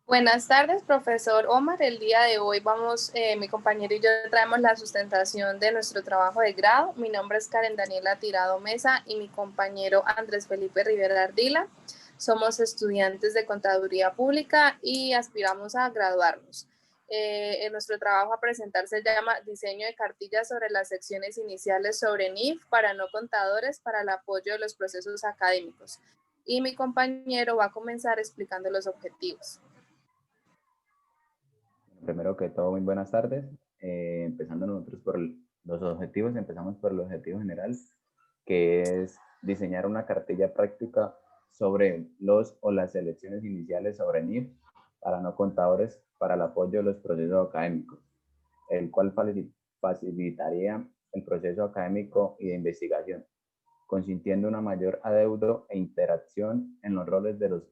Buenas tardes, profesor Omar. El día de hoy mi compañero y yo traemos la sustentación de nuestro trabajo de grado. Mi nombre es Karen Daniela Tirado Mesa y mi compañero Andrés Felipe Rivera Ardila. Somos estudiantes de Contaduría Pública y aspiramos a graduarnos. En nuestro trabajo a presentar se llama Diseño de cartillas sobre las secciones iniciales sobre NIF para no contadores para el apoyo de los procesos académicos. Y mi compañero va a comenzar explicando los objetivos. Primero que todo, muy buenas tardes. Empezando nosotros por los objetivos, empezamos por el objetivo general, que es diseñar una cartilla práctica sobre los o las selecciones iniciales sobre NIF para no contadores para el apoyo de los procesos académicos, el cual facilitaría el proceso académico y de investigación, consintiendo una mayor adeudo e interacción en los roles de los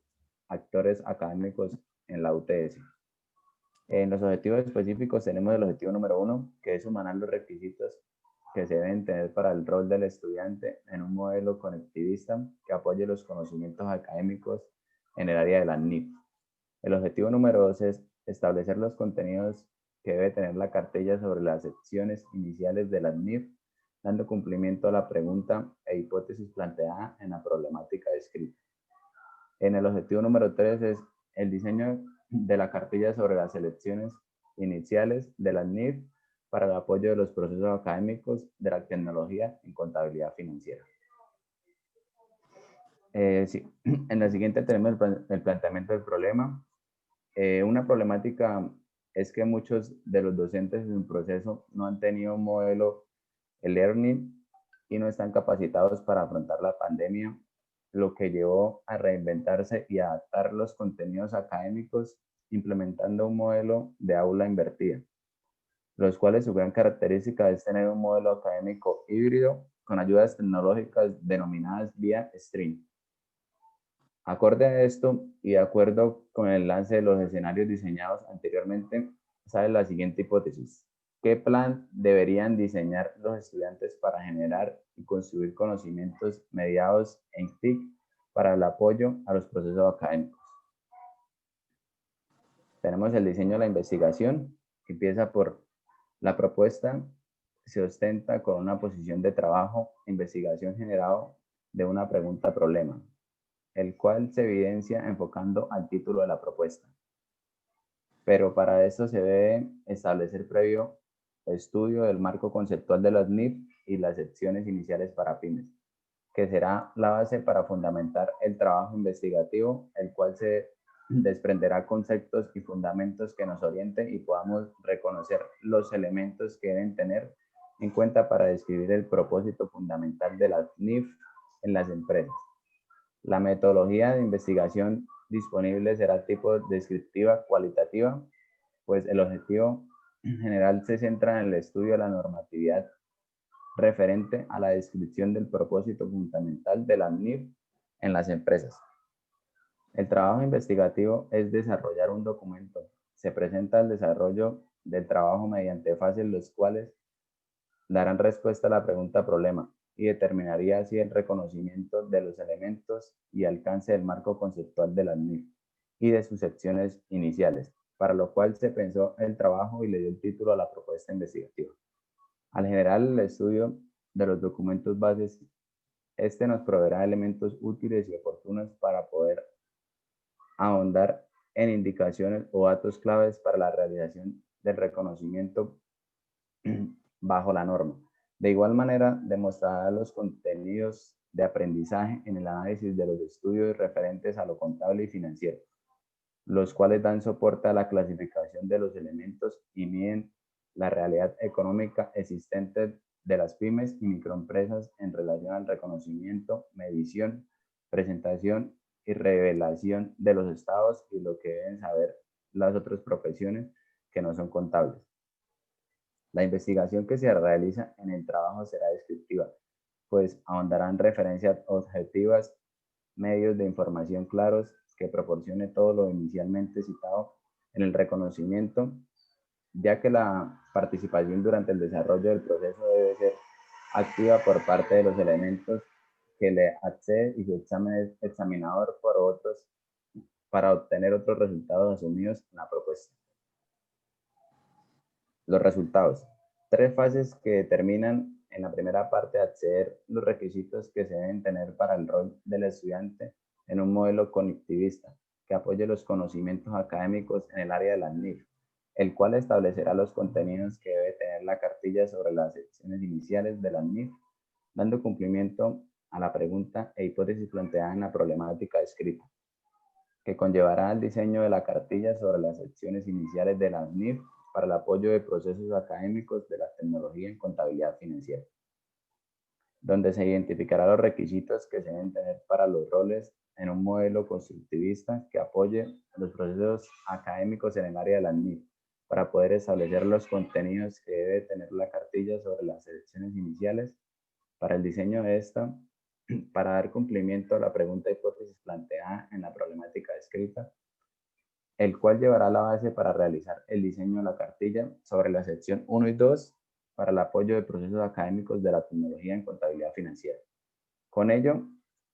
actores académicos en la UTS. En los objetivos específicos tenemos el objetivo número 1, que es humanar los requisitos que se deben tener para el rol del estudiante en un modelo conectivista que apoye los conocimientos académicos en el área de la NIF. El objetivo número 2 es establecer los contenidos que debe tener la cartilla sobre las secciones iniciales de la NIF, dando cumplimiento a la pregunta e hipótesis planteada en la problemática descrita. En el objetivo número 3 es el diseño de la cartilla sobre las selecciones iniciales de la NIF para el apoyo de los procesos académicos de la tecnología en contabilidad financiera. Sí. En la siguiente tenemos el planteamiento del problema. Una problemática es que muchos de los docentes en el proceso no han tenido un modelo e-learning y no están capacitados para afrontar la pandemia, lo que llevó a reinventarse y adaptar los contenidos académicos implementando un modelo de aula invertida, los cuales su gran característica es tener un modelo académico híbrido con ayudas tecnológicas denominadas vía stream. Acorde a esto y de acuerdo con el lance de los escenarios diseñados anteriormente, sale la siguiente hipótesis. ¿Qué plan deberían diseñar los estudiantes para generar y construir conocimientos mediados en TIC para el apoyo a los procesos académicos? Tenemos el diseño de la investigación, que empieza por la propuesta, se ostenta con una posición de trabajo, investigación generado de una pregunta-problema, el cual se evidencia enfocando al título de la propuesta. Pero para esto se debe establecer previo estudio del marco conceptual de las NIF y las secciones iniciales para pymes, que será la base para fundamentar el trabajo investigativo, el cual se desprenderá conceptos y fundamentos que nos orienten y podamos reconocer los elementos que deben tener en cuenta para describir el propósito fundamental de las NIF en las empresas. La metodología de investigación disponible será tipo descriptiva cualitativa, pues el objetivo general se centra en el estudio de la normatividad referente a la descripción del propósito fundamental de la NIF en las empresas. El trabajo investigativo es desarrollar un documento. Se presenta el desarrollo del trabajo mediante fases los cuales darán respuesta a la pregunta problema y determinaría así el reconocimiento de los elementos y alcance del marco conceptual de la NIF y de sus secciones iniciales, para lo cual se pensó el trabajo y le dio el título a la propuesta investigativa. Al generar el estudio de los documentos bases, este nos proveerá elementos útiles y oportunos para poder ahondar en indicaciones o datos claves para la realización del reconocimiento bajo la norma. De igual manera, demostrará los contenidos de aprendizaje en el análisis de los estudios referentes a lo contable y financiero, los cuales dan soporte a la clasificación de los elementos y miden la realidad económica existente de las pymes y microempresas en relación al reconocimiento, medición, presentación y revelación de los estados y lo que deben saber las otras profesiones que no son contables. La investigación que se realiza en el trabajo será descriptiva, pues ahondarán referencias objetivas, medios de información claros que proporcione todo lo inicialmente citado en el reconocimiento, ya que la participación durante el desarrollo del proceso debe ser activa por parte de los elementos que le accede y su examen es examinador por otros para obtener otros resultados asumidos en la propuesta. Los resultados. 3 fases que determinan en la primera parte acceder los requisitos que se deben tener para el rol del estudiante en un modelo cognitivista que apoye los conocimientos académicos en el área de la NIF, el cual establecerá los contenidos que debe tener la cartilla sobre las secciones iniciales de la NIF, dando cumplimiento a la pregunta e hipótesis planteada en la problemática escrita, que conllevará al diseño de la cartilla sobre las secciones iniciales de la NIF para el apoyo de procesos académicos de la tecnología en contabilidad financiera, donde se identificará los requisitos que se deben tener para los roles en un modelo constructivista que apoye los procesos académicos en el área de la NIF, para poder establecer los contenidos que debe tener la cartilla sobre las secciones iniciales para el diseño de esta, para dar cumplimiento a la pregunta hipótesis planteada en la problemática descrita, el cual llevará la base para realizar el diseño de la cartilla sobre la sección 1 y 2 para el apoyo de procesos académicos de la tecnología en contabilidad financiera. Con ello,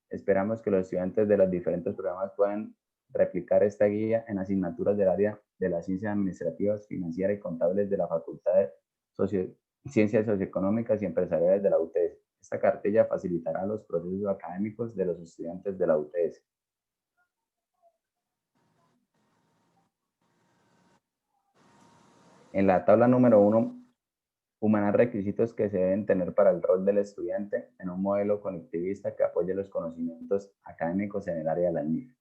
esperamos que los estudiantes de los diferentes programas puedan replicar esta guía en asignaturas del área de las ciencias administrativas, financieras y contables de la Facultad de Ciencias Socioeconómicas y Empresariales de la UTS. Esta cartilla facilitará los procesos académicos de los estudiantes de la UTS. En la tabla número 1, humanar requisitos que se deben tener para el rol del estudiante en un modelo conectivista que apoye los conocimientos académicos en el área de la NIF.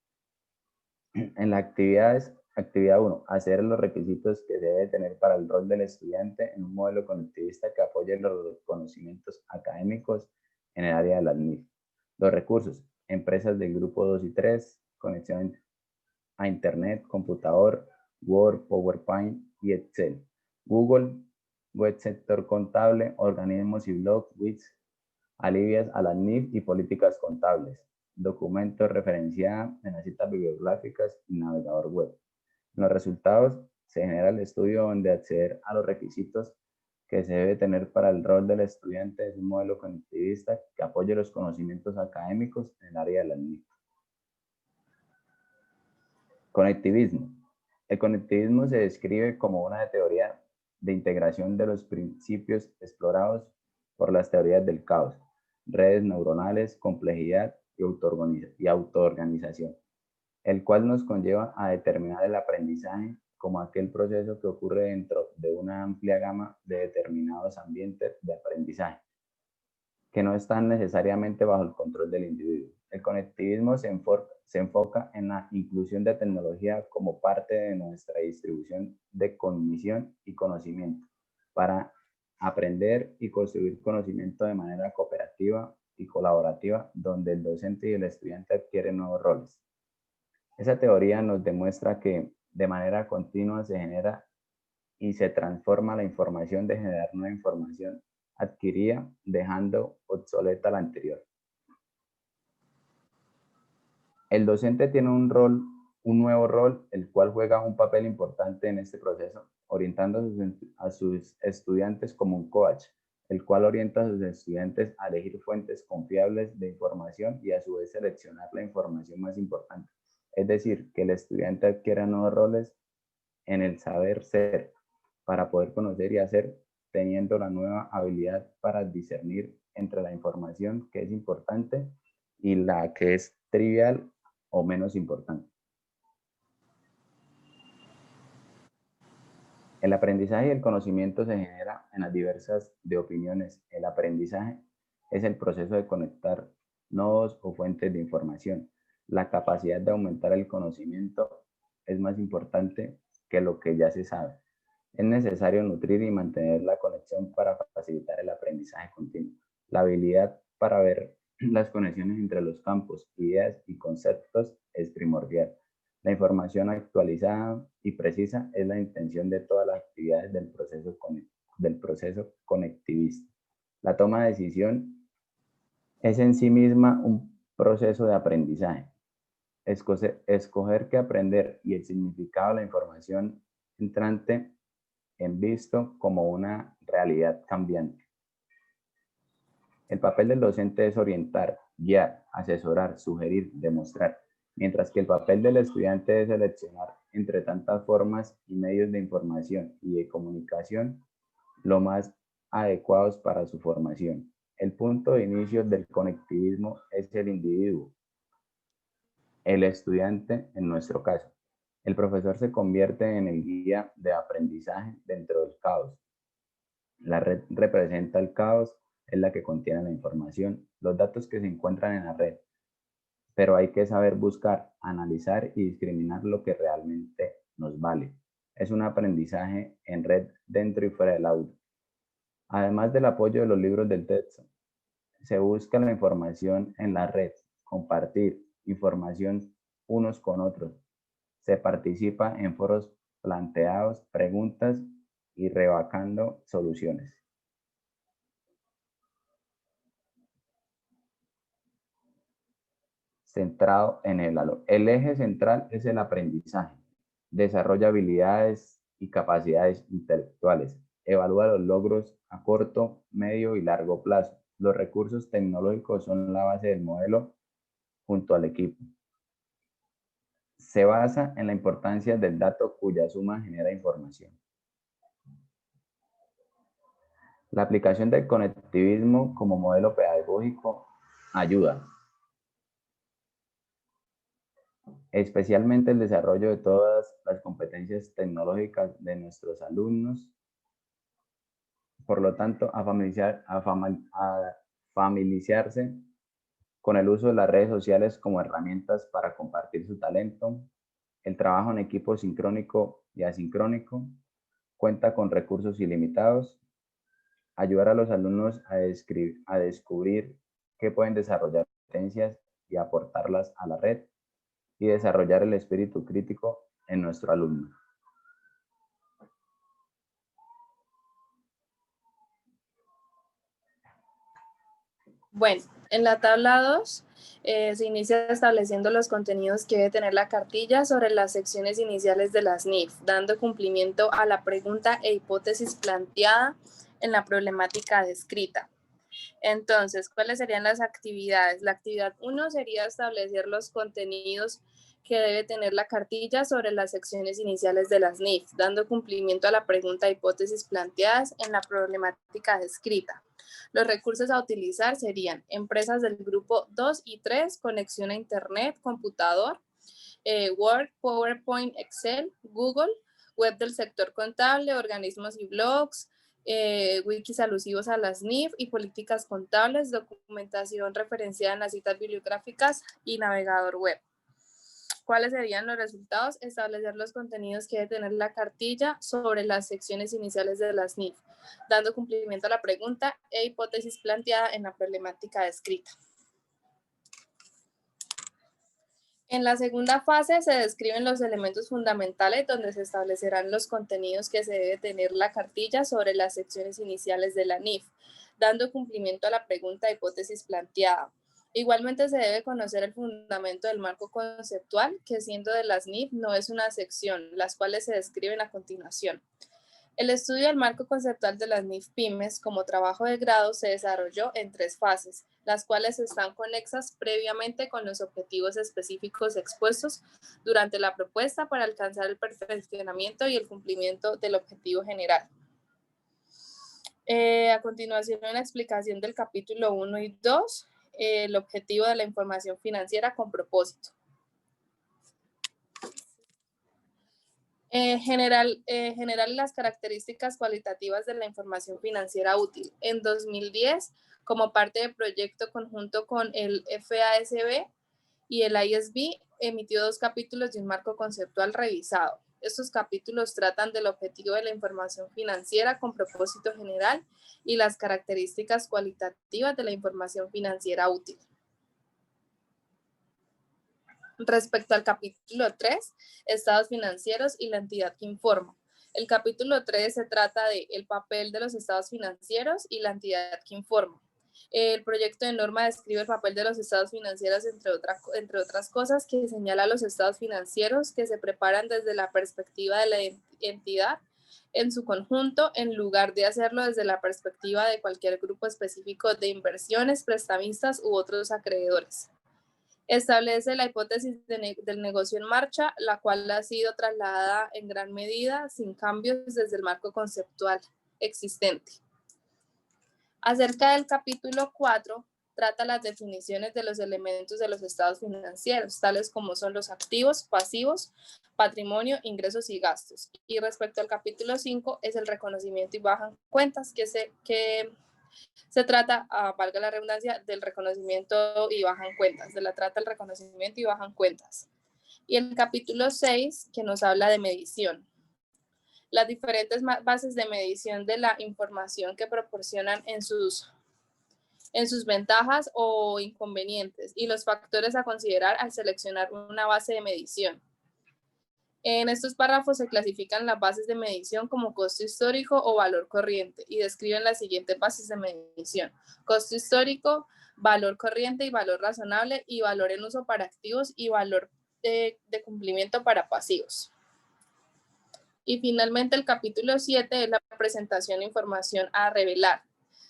En la actividad 1, hacer los requisitos que se debe tener para el rol del estudiante en un modelo conectivista que apoye los conocimientos académicos en el área de la NIF. Los recursos, empresas del grupo 2 y 3, conexión a Internet, computador, Word, PowerPoint y Excel. Google, web sector contable, organismos y blogs, WITS, alivias a la NIF y políticas contables, documentos referenciados en las citas bibliográficas y navegador web. En los resultados se genera el estudio donde acceder a los requisitos que se debe tener para el rol del estudiante es un modelo conectivista que apoye los conocimientos académicos en el área de la NIF. Conectivismo. El conectivismo se describe como una teoría de integración de los principios explorados por las teorías del caos, redes neuronales, complejidad y autoorganización, el cual nos conlleva a determinar el aprendizaje como aquel proceso que ocurre dentro de una amplia gama de determinados ambientes de aprendizaje, que no están necesariamente bajo el control del individuo. El conectivismo se enfoca en la inclusión de tecnología como parte de nuestra distribución de cognición y conocimiento para aprender y construir conocimiento de manera cooperativa y colaborativa, donde el docente y el estudiante adquieren nuevos roles. Esa teoría nos demuestra que de manera continua se genera y se transforma la información de generar nueva información adquirida, dejando obsoleta la anterior. El docente tiene un nuevo rol, el cual juega un papel importante en este proceso, orientando a sus estudiantes como un coach, el cual orienta a sus estudiantes a elegir fuentes confiables de información y a su vez seleccionar la información más importante. Es decir, que el estudiante adquiera nuevos roles en el saber ser, para poder conocer y hacer, teniendo la nueva habilidad para discernir entre la información que es importante y la que es trivial o menos importante. El aprendizaje y el conocimiento se genera en las diversas de opiniones. El aprendizaje es el proceso de conectar nodos o fuentes de información. La capacidad de aumentar el conocimiento es más importante que lo que ya se sabe. Es necesario nutrir y mantener la conexión para facilitar el aprendizaje continuo. La habilidad para ver las conexiones entre los campos, ideas y conceptos es primordial. La información actualizada y precisa es la intención de todas las actividades del proceso conectivista. La toma de decisión es en sí misma un proceso de aprendizaje. Escoger qué aprender y el significado de la información entrante en visto como una realidad cambiante. El papel del docente es orientar, guiar, asesorar, sugerir, demostrar. mientras que el papel del estudiante es seleccionar entre tantas formas y medios de información y de comunicación lo más adecuados para su formación. El punto de inicio del conectivismo es el individuo, el estudiante en nuestro caso. El profesor se convierte en el guía de aprendizaje dentro del caos. La red representa el caos, es la que contiene la información, los datos que se encuentran en la red, pero hay que saber buscar, analizar y discriminar lo que realmente nos vale. Es un aprendizaje en red dentro y fuera del aula. Además del apoyo de los libros del texto, se busca la información en la red, compartir información unos con otros. Se participa en foros planteados, preguntas y rebacando soluciones. Centrado en el alumno. El eje central es el aprendizaje. Desarrolla habilidades y capacidades intelectuales. Evalúa los logros a corto, medio y largo plazo. Los recursos tecnológicos son la base del modelo junto al equipo. Se basa en la importancia del dato cuya suma genera información. La aplicación del conectivismo como modelo pedagógico ayuda, especialmente el desarrollo de todas las competencias tecnológicas de nuestros alumnos. Por lo tanto, a familiarizarse con el uso de las redes sociales como herramientas para compartir su talento, el trabajo en equipo sincrónico y asincrónico, cuenta con recursos ilimitados, ayudar a los alumnos a descubrir qué pueden desarrollar competencias y aportarlas a la red, y desarrollar el espíritu crítico en nuestro alumno. Bueno, en la tabla 2 se inicia estableciendo los contenidos que debe tener la cartilla sobre las secciones iniciales de las NIF, dando cumplimiento a la pregunta e hipótesis planteada en la problemática descrita. Entonces, ¿cuáles serían las actividades? La actividad 1 sería establecer los contenidos que debe tener la cartilla sobre las secciones iniciales de las NIF, dando cumplimiento a la pregunta e hipótesis planteadas en la problemática descrita. Los recursos a utilizar serían empresas del grupo 2 y 3, conexión a Internet, computador, Word, PowerPoint, Excel, Google, web del sector contable, organismos y blogs, wikis alusivos a las NIF y políticas contables, documentación referenciada en las citas bibliográficas y navegador web. ¿Cuáles serían los resultados? Establecer los contenidos que debe tener la cartilla sobre las secciones iniciales de las NIF, dando cumplimiento a la pregunta e hipótesis planteada en la problemática descrita. En la segunda fase se describen los elementos fundamentales donde se establecerán los contenidos que se debe tener la cartilla sobre las secciones iniciales de la NIF, dando cumplimiento a la pregunta e hipótesis planteada. Igualmente se debe conocer el fundamento del marco conceptual, que siendo de las NIF no es una sección, las cuales se describen a continuación. El estudio del marco conceptual de las NIF Pymes como trabajo de grado se desarrolló en 3 fases, las cuales están conexas previamente con los objetivos específicos expuestos durante la propuesta para alcanzar el perfeccionamiento y el cumplimiento del objetivo general. A continuación, una explicación del capítulo 1 y 2, el objetivo de la información financiera con propósito. General las características cualitativas de la información financiera útil. En 2010, como parte del proyecto conjunto con el FASB y el ISB, emitió 2 capítulos de un marco conceptual revisado. Estos capítulos tratan del objetivo de la información financiera con propósito general y las características cualitativas de la información financiera útil. Respecto al capítulo 3, estados financieros y la entidad que informa. El capítulo 3 se trata del papel de los estados financieros y la entidad que informa. El proyecto de norma describe el papel de los estados financieros, entre otras cosas, que señala los estados financieros que se preparan desde la perspectiva de la entidad en su conjunto, en lugar de hacerlo desde la perspectiva de cualquier grupo específico de inversiones, prestamistas u otros acreedores. Establece la hipótesis del negocio en marcha, la cual ha sido trasladada en gran medida sin cambios desde el marco conceptual existente. Acerca del capítulo 4, trata las definiciones de los elementos de los estados financieros, tales como son los activos, pasivos, patrimonio, ingresos y gastos. Y respecto al capítulo 5, es el reconocimiento y bajan cuentas, que se trata, valga la redundancia, del reconocimiento y bajan cuentas, de la trata del reconocimiento y bajan cuentas. Y el capítulo 6, que nos habla de medición. Las diferentes bases de medición de la información que proporcionan en sus ventajas o inconvenientes y los factores a considerar al seleccionar una base de medición. En estos párrafos se clasifican las bases de medición como costo histórico o valor corriente y describen las siguientes bases de medición: costo histórico, valor corriente y valor razonable, y valor en uso para activos y valor de cumplimiento para pasivos. Y finalmente el capítulo 7 es la presentación de información a revelar.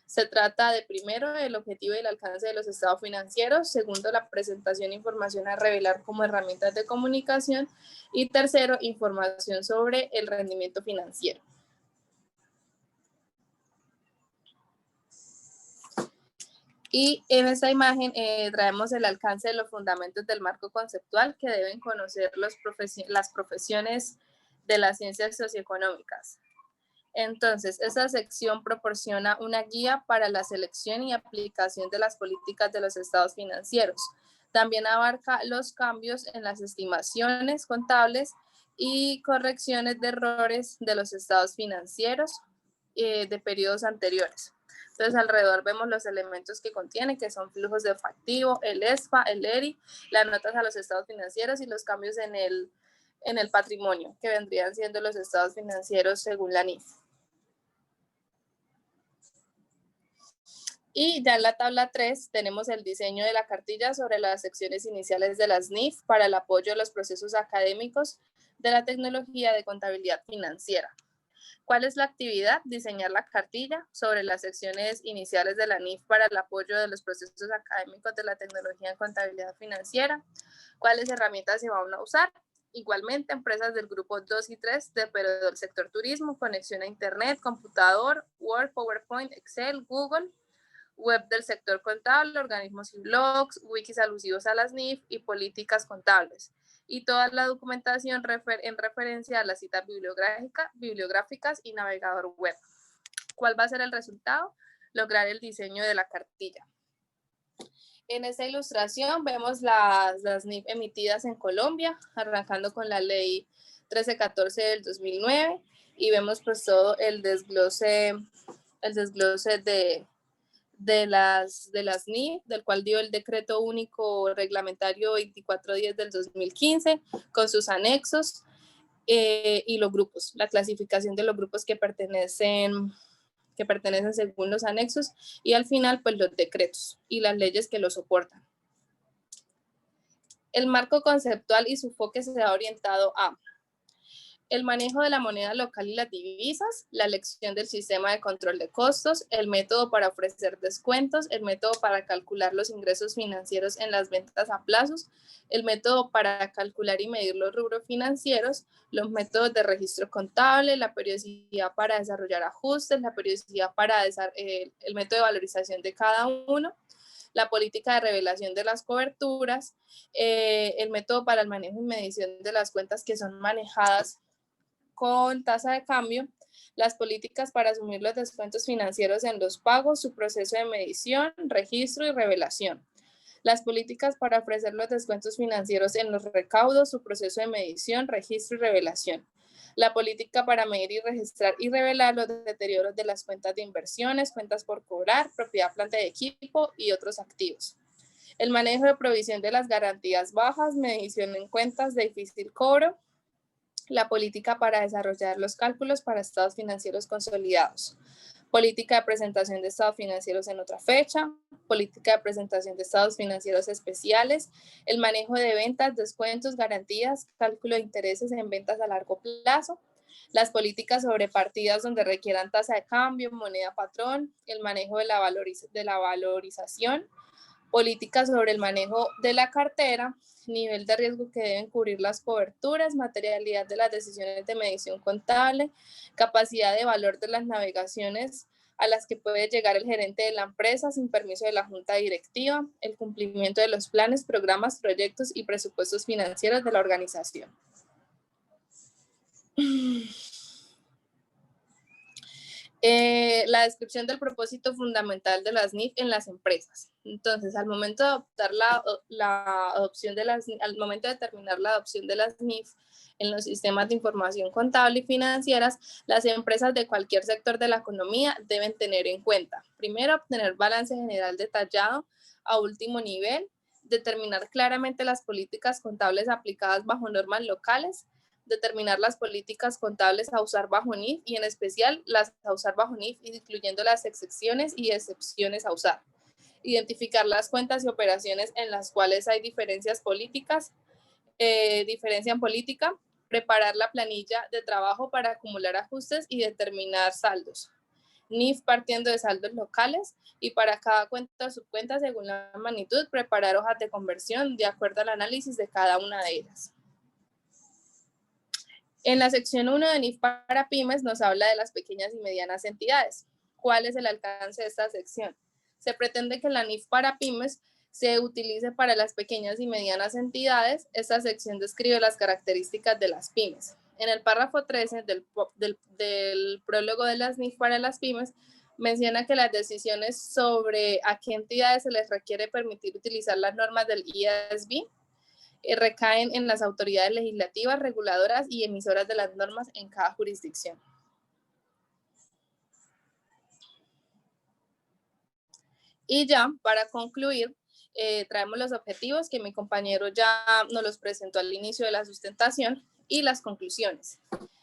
Se trata de, primero, el objetivo y el alcance de los estados financieros; segundo, la presentación de información a revelar como herramientas de comunicación; y tercero, información sobre el rendimiento financiero. Y en esta imagen traemos el alcance de los fundamentos del marco conceptual que deben conocer las profesiones de las ciencias socioeconómicas. Entonces, esta sección proporciona una guía para la selección y aplicación de las políticas de los estados financieros. También abarca los cambios en las estimaciones contables y correcciones de errores de los estados financieros de periodos anteriores. Entonces, alrededor vemos los elementos que contiene, que son flujos de efectivo, el ESFA, el ERI, las notas a los estados financieros y los cambios en el patrimonio, que vendrían siendo los estados financieros según la NIF. Y ya en la tabla 3 tenemos el diseño de la cartilla sobre las secciones iniciales de las NIF para el apoyo de los procesos académicos de la tecnología de contabilidad financiera. ¿Cuál es la actividad? Diseñar la cartilla sobre las secciones iniciales de la NIF para el apoyo de los procesos académicos de la tecnología de contabilidad financiera. ¿Cuáles herramientas se van a usar? Igualmente, empresas del grupo 2 y 3, pero del sector turismo, conexión a internet, computador, Word, PowerPoint, Excel, Google, web del sector contable, organismos y blogs, wikis alusivos a las NIF y políticas contables. Y toda la documentación en referencia a las citas bibliográficas y navegador web. ¿Cuál va a ser el resultado? Lograr el diseño de la cartilla. En esta ilustración vemos las NIF emitidas en Colombia, arrancando con la ley 1314 del 2009, y vemos pues todo el desglose de las NIF, del cual dio el decreto único reglamentario 2410 del 2015, con sus anexos y los grupos, la clasificación de los grupos que pertenecen según los anexos, y al final pues los decretos y las leyes que los soportan. El marco conceptual y su enfoque se ha orientado a el manejo de la moneda local y las divisas, la elección del sistema de control de costos, el método para ofrecer descuentos, el método para calcular los ingresos financieros en las ventas a plazos, el método para calcular y medir los rubros financieros, los métodos de registro contable, la periodicidad para desarrollar ajustes, la periodicidad para el método de valorización de cada uno, la política de revelación de las coberturas, el método para el manejo y medición de las cuentas que son manejadas con tasa de cambio, las políticas para asumir los descuentos financieros en los pagos, su proceso de medición, registro y revelación. Las políticas para ofrecer los descuentos financieros en los recaudos, su proceso de medición, registro y revelación. La política para medir y registrar y revelar los deterioros de las cuentas de inversiones, cuentas por cobrar, propiedad, planta de equipo y otros activos. El manejo de provisión de las garantías bajas, medición en cuentas de difícil cobro, la política para desarrollar los cálculos para estados financieros consolidados, política de presentación de estados financieros en otra fecha, política de presentación de estados financieros especiales, el manejo de ventas, descuentos, garantías, cálculo de intereses en ventas a largo plazo, las políticas sobre partidas donde requieran tasa de cambio, moneda patrón, el manejo de la valorización, políticas sobre el manejo de la cartera, nivel de riesgo que deben cubrir las coberturas, materialidad de las decisiones de medición contable, capacidad de valor de las navegaciones a las que puede llegar el gerente de la empresa sin permiso de la junta directiva, el cumplimiento de los planes, programas, proyectos y presupuestos financieros de la organización. La descripción del propósito fundamental de las NIF en las empresas. Entonces, al momento de adoptar al momento de determinar la adopción de las NIF en los sistemas de información contable y financieras, las empresas de cualquier sector de la economía deben tener en cuenta, primero, obtener balance general detallado a último nivel, determinar claramente las políticas contables aplicadas bajo normas locales, determinar las políticas contables a usar bajo NIF y en especial las a usar bajo NIF, incluyendo las excepciones y excepciones a usar. Identificar las cuentas y operaciones en las cuales hay diferencias políticas, diferencia en política, preparar la planilla de trabajo para acumular ajustes y determinar saldos. NIF partiendo de saldos locales y para cada cuenta o subcuenta según la magnitud, preparar hojas de conversión de acuerdo al análisis de cada una de ellas. En la sección 1 de NIF para pymes nos habla de las pequeñas y medianas entidades. ¿Cuál es el alcance de esta sección? Se pretende que la NIF para pymes se utilice para las pequeñas y medianas entidades. Esta sección describe las características de las pymes. En el párrafo 13 del prólogo de las NIF para las pymes, menciona que las decisiones sobre a qué entidades se les requiere permitir utilizar las normas del IASB recaen en las autoridades legislativas, reguladoras y emisoras de las normas en cada jurisdicción. Y ya, para concluir, traemos los objetivos que mi compañero ya nos los presentó al inicio de la sustentación y las conclusiones.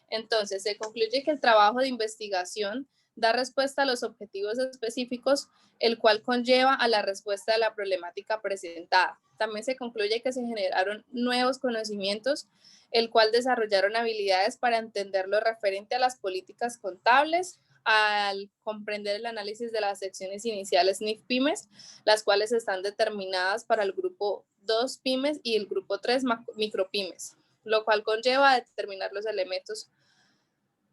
Entonces, se concluye que el trabajo de investigación da respuesta a los objetivos específicos, el cual conlleva a la respuesta de la problemática presentada. También se concluye que se generaron nuevos conocimientos, el cual desarrollaron habilidades para entender lo referente a las políticas contables, al comprender el análisis de las secciones iniciales NIF Pymes, las cuales están determinadas para el grupo 2 Pymes y el grupo 3 Micropymes, lo cual conlleva a determinar los elementos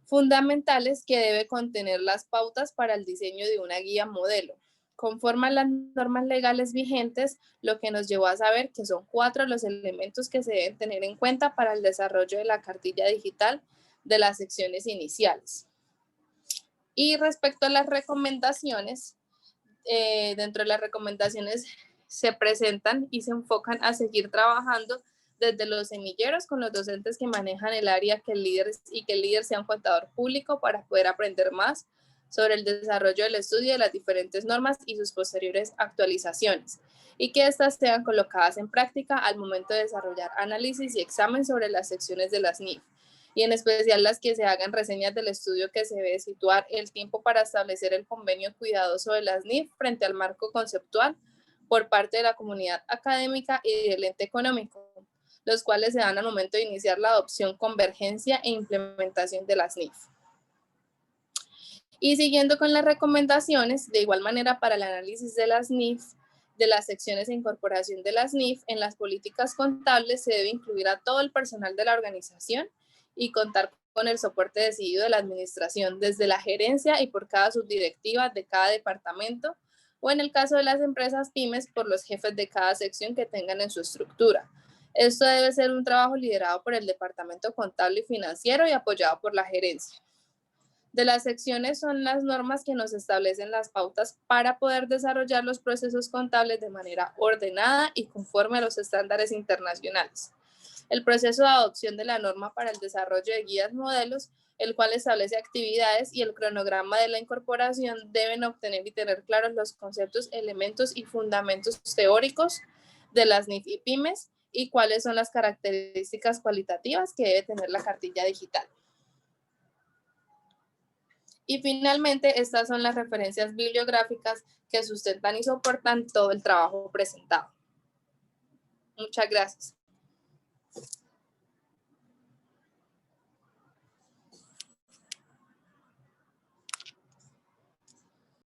fundamentales que debe contener las pautas para el diseño de una guía modelo. Conforme a las normas legales vigentes, lo que nos llevó a saber que son 4 los elementos que se deben tener en cuenta para el desarrollo de la cartilla digital de las secciones iniciales. Y respecto a las recomendaciones, dentro de las recomendaciones se presentan y se enfocan a seguir trabajando desde los semilleros con los docentes que manejan el área que el líder sea un contador público para poder aprender más sobre el desarrollo del estudio de las diferentes normas y sus posteriores actualizaciones y que éstas sean colocadas en práctica al momento de desarrollar análisis y examen sobre las secciones de las NIF y en especial las que se hagan reseñas del estudio que se debe situar el tiempo para establecer el convenio cuidadoso de las NIF frente al marco conceptual por parte de la comunidad académica y del ente económico, los cuales se dan al momento de iniciar la adopción, convergencia e implementación de las NIF. Y siguiendo con las recomendaciones, de igual manera para el análisis de las NIF, de las secciones de incorporación de las NIF, en las políticas contables se debe incluir a todo el personal de la organización y contar con el soporte decidido de la administración, desde la gerencia y por cada subdirectiva de cada departamento, o en el caso de las empresas pymes, por los jefes de cada sección que tengan en su estructura. Esto debe ser un trabajo liderado por el departamento contable y financiero y apoyado por la gerencia. De las secciones son las normas que nos establecen las pautas para poder desarrollar los procesos contables de manera ordenada y conforme a los estándares internacionales. El proceso de adopción de la norma para el desarrollo de guías modelos, el cual establece actividades y el cronograma de la incorporación deben obtener y tener claros los conceptos, elementos y fundamentos teóricos de las NIF y pymes y cuáles son las características cualitativas que debe tener la cartilla digital. Y finalmente, estas son las referencias bibliográficas que sustentan y soportan todo el trabajo presentado. Muchas gracias.